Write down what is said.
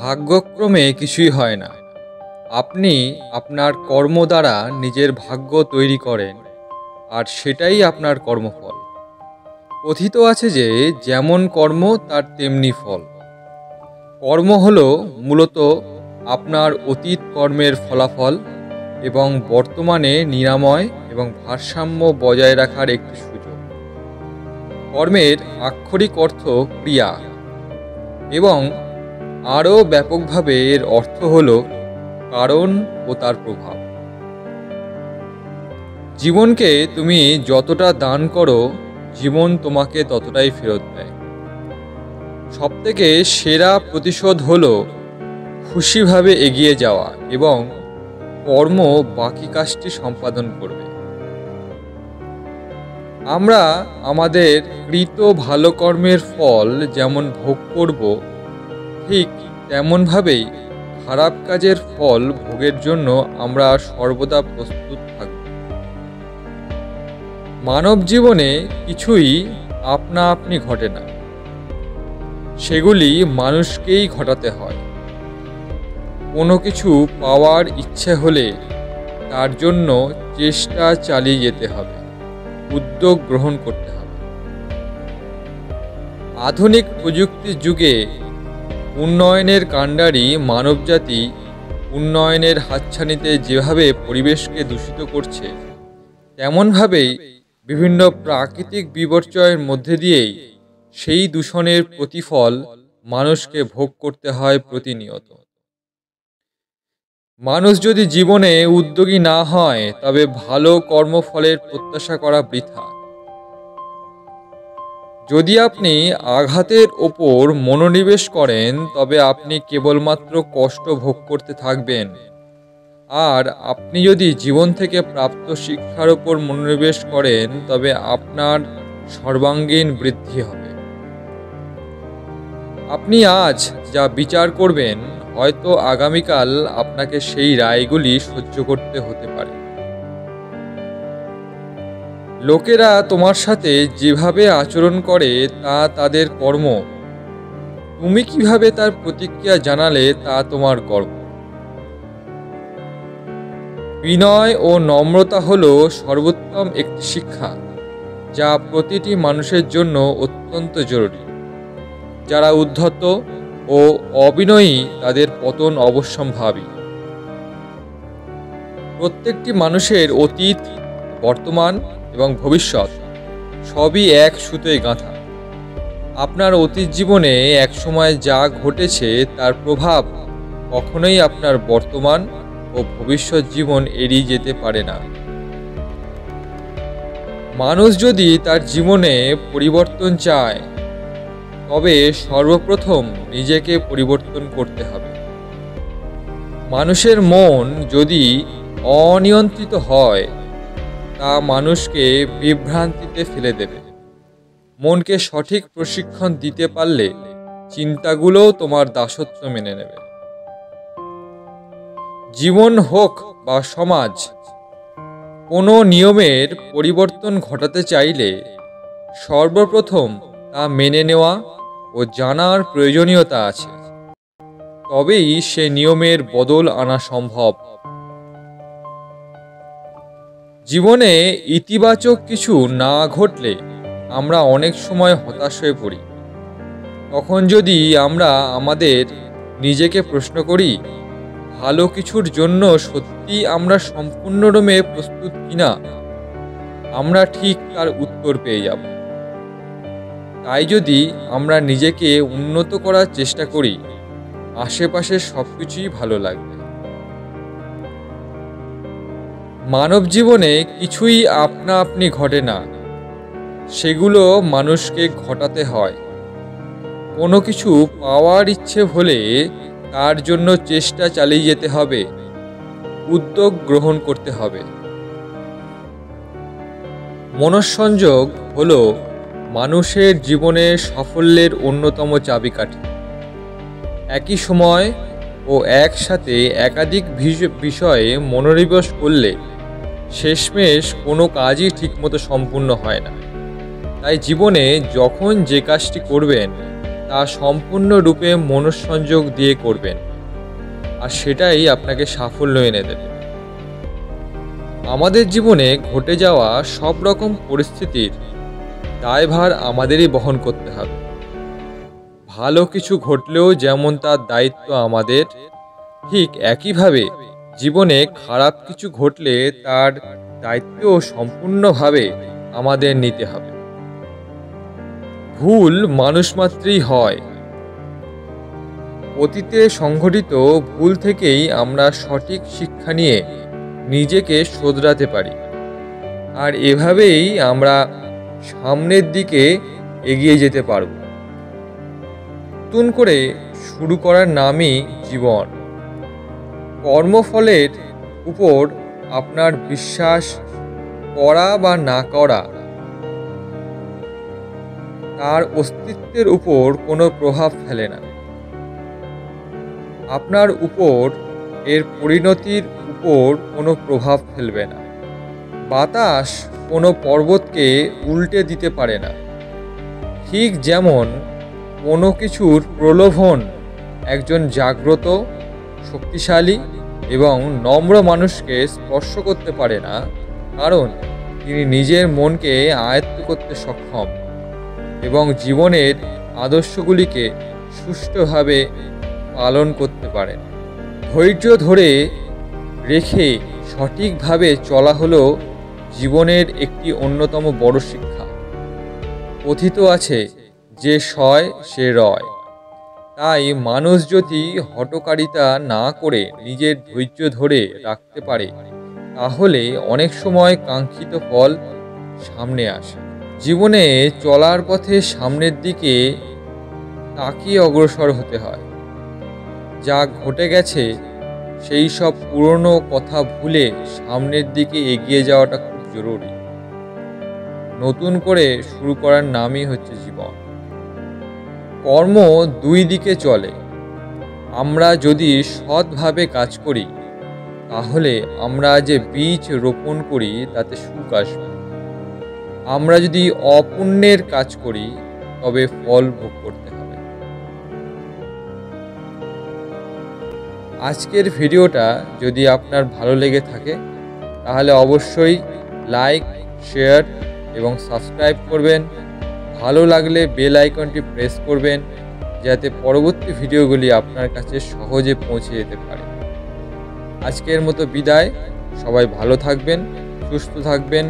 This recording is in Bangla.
ভাগ্যক্রমে কিছুই হয় না। আপনি আপনার কর্ম দ্বারা নিজের ভাগ্য তৈরি করেন, আর সেটাই আপনার কর্মফল। কথিত আছে যে যেমন কর্ম তার তেমনি ফল। কর্ম হলো মূলত আপনার অতীত কর্মের ফলাফল এবং বর্তমানে নিরাময় এবং ভারসাম্য বজায় রাখার একটি সুযোগ। কর্মের আক্ষরিক অর্থ ক্রিয়া, এবং আরও ব্যাপকভাবে এর অর্থ হল কারণ ও তার প্রভাব। জীবনকে তুমি যতটা দান করো, জীবন তোমাকে ততটাই ফেরত দেয়। সবথেকে সেরা প্রতিশোধ হল খুশিভাবে এগিয়ে যাওয়া এবং কর্ম বাকি কাজটি সম্পাদন করবে। আমরা আমাদের কৃত ভালো কর্মের ফল যেমন ভোগ করব, ঠিক তেমনভাবেই খারাপ কাজের ফল ভোগের জন্য আমরা সর্বদা প্রস্তুত থাকব। মানব জীবনে কিছুই আপনা আপনি ঘটে না, সেগুলি মানুষকেই ঘটাতে হয়। কোনো কিছু পাওয়ার ইচ্ছে হলে তার জন্য চেষ্টা চালিয়ে যেতে হবে, উদ্যোগ গ্রহণ করতে হবে। আধুনিক প্রযুক্তির যুগে উন্নয়নের কাণ্ডারি মানবজাতি উন্নয়নের হাতছানিতে যেভাবে পরিবেশকে দূষিত করছে, তেমনভাবেই বিভিন্ন প্রাকৃতিক বিপর্যয়ের মধ্যে দিয়েই সেই দূষণের প্রতিফল মানুষকে ভোগ করতে হয় প্রতিনিয়ত। মানুষ যদি জীবনে উদ্যোগী না হয়, তবে ভালো কর্মফলের প্রত্যাশা করা বৃথা। যদি আপনি আঘাতের ওপর মনোনিবেশ করেন, তবে আপনি কেবলমাত্র কষ্ট ভোগ করতে থাকবেন। আর আপনি যদি জীবন থেকে প্রাপ্ত শিক্ষার ওপর মনোনিবেশ করেন, তবে আপনার সর্বাঙ্গীন বৃদ্ধি হবে। আপনি আজ যা বিচার করবেন, হয়তো আগামীকাল আপনাকে সেই রায়গুলি সহ্য করতে হতে পারে। লোকেরা তোমার সাথে যেভাবে আচরণ করে তা তাদের কর্ম। তুমি কিভাবে তার প্রতিক্রিয়া জানালে তা তোমার কর্ম। বিনয় ও নম্রতা হল সর্বোত্তম একটি শিক্ষা, যা প্রতিটি মানুষের জন্য অত্যন্ত জরুরি। যারা উদ্ধত ও অবিনয়ী, তাদের পতন অবশ্যম্ভাবী। প্রত্যেকটি মানুষের অতীত, বর্তমান এবং ভবিষ্যৎ সবই এক সুতোয় গাঁথা। আপনার অতীত জীবনে একসময় যা ঘটেছে তার প্রভাব কখনোই আপনার বর্তমান ও ভবিষ্যৎ জীবন এড়িয়ে যেতে পারে না। মানুষ যদি তার জীবনে পরিবর্তন চায়, তবে সর্বপ্রথম নিজেকে পরিবর্তন করতে হবে। মানুষের মন যদি অনিয়ন্ত্রিত হয়, তা মানুষকে বিভ্রান্তিতে ফেলে দেবে। মনকে সঠিক প্রশিক্ষণ দিতে পারলে চিন্তাগুলোও তোমার দাসত্ব মেনে নেবে। জীবন হোক বা সমাজ, কোনো নিয়মের পরিবর্তন ঘটাতে চাইলে সর্বপ্রথম তা মেনে নেওয়া ও জানার প্রয়োজনীয়তা আছে। তবেই সে নিয়মের বদল আনা সম্ভব। জীবনে ইতিবাচক কিছু না ঘটলে আমরা অনেক সময় হতাশ হয়ে পড়ি। তখন যদি আমরা আমাদের নিজেকে প্রশ্ন করি, ভালো কিছুর জন্য সত্যি আমরা সম্পূর্ণরূপে প্রস্তুত কিনা, আমরা ঠিক তার উত্তর পেয়ে যাব। তাই যদি আমরা নিজেকে উন্নত করার চেষ্টা করি, আশেপাশের সবকিছুই ভালো লাগবে। মানব জীবনে কিছুই আপনা আপনি ঘটে না, সেগুলো মানুষকে ঘটাতে হয়। কোনো কিছু পাওয়ার ইচ্ছে হলে তার জন্য চেষ্টা চালিয়ে যেতে হবে, উদ্যোগ গ্রহণ করতে হবে। মনঃসংযোগ হলো মানুষের জীবনের সাফল্যের অন্যতম চাবিকাঠি। একই সময় ও একসাথে একাধিক বিষয়ে মনোনিবেশ করলে শেষমেশ কোনো কাজই ঠিকমতো সম্পূর্ণ হয় না। তাই জীবনে যখন যে কাজটি করবেন, তা সম্পূর্ণরূপে মনঃসংযোগ দিয়ে করবেন, আর সেটাই আপনাকে সাফল্য এনে দেবে। আমাদের জীবনে ঘটে যাওয়া সব রকম পরিস্থিতির দায়ভার আমাদেরই বহন করতে হবে। ভালো কিছু ঘটলেও যেমন তার দায়িত্ব আমাদের, ঠিক একইভাবে জীবনে খারাপ কিছু ঘটলে তার দায়িত্বও সম্পূর্ণভাবে আমাদের নিতে হবে। ভুল মানুষ মাত্রই হয়। অতীতে সংঘটিত ভুল থেকেই আমরা সঠিক শিক্ষা নিয়ে নিজেকে শোধরাতে পারি, আর এভাবেই আমরা সামনের দিকে এগিয়ে যেতে পারব। নতুন করে শুরু করার নামই জীবন। কর্মফলের উপর আপনার বিশ্বাস করা বা না করা তার অস্তিত্বের উপর কোনো প্রভাব ফেলে না। আপনার উপর এর পরিণতির উপর কোনো প্রভাব ফেলবে না। বাতাস কোনো পর্বতকে উল্টে দিতে পারে না। ঠিক যেমন কোনো কিছুর প্রলোভন একজন জাগ্রত, শক্তিশালী এবং নম্র মানুষকে স্পর্শ করতে পারে না, কারণ তিনি নিজের মনকে আয়ত্ত করতে সক্ষম এবং জীবনের আদর্শগুলিকে সুষ্ঠুভাবে পালন করতে পারেন। ধৈর্য ধরে রেখে সঠিকভাবে চলা হলো জীবনের একটি অন্যতম বড় শিক্ষা। কথিত আছে, যে সয় সে রয়। তাই মানুষ যদি হঠকারিতা না করে নিজের ধৈর্য ধরে রাখতে পারে, তাহলে অনেক সময় কাঙ্ক্ষিত ফল সামনে আসে। জীবনে চলার পথে সামনের দিকে তাকিয়ে অগ্রসর হতে হয়। যা ঘটে গেছে সেই সব পুরনো কথা ভুলে সামনের দিকে এগিয়ে যাওয়াটা খুব জরুরি। নতুন করে শুরু করার নামই হচ্ছে জীবন। কর্ম দুই দিকে চলে। আমরা যদি সৎভাবে কাজ করি, তাহলে আমরা যে বীজ রোপণ করি তাতে সুখ আসবে। আমরা যদি অপুণ্যের কাজ করি, তবে ফল ভোগ করতে হবে। আজকের ভিডিওটা যদি আপনার ভালো লেগে থাকে, তাহলে অবশ্যই লাইক, শেয়ার এবং সাবস্ক্রাইব করবেন। ভালো লাগলে বেল আইকনটি প্রেস করবেন, যাতে পরবর্তী ভিডিওগুলি আপনার কাছে সহজে পৌঁছে যেতে পারে। আজকের মতো বিদায়। সবাই ভালো থাকবেন, সুস্থ থাকবেন।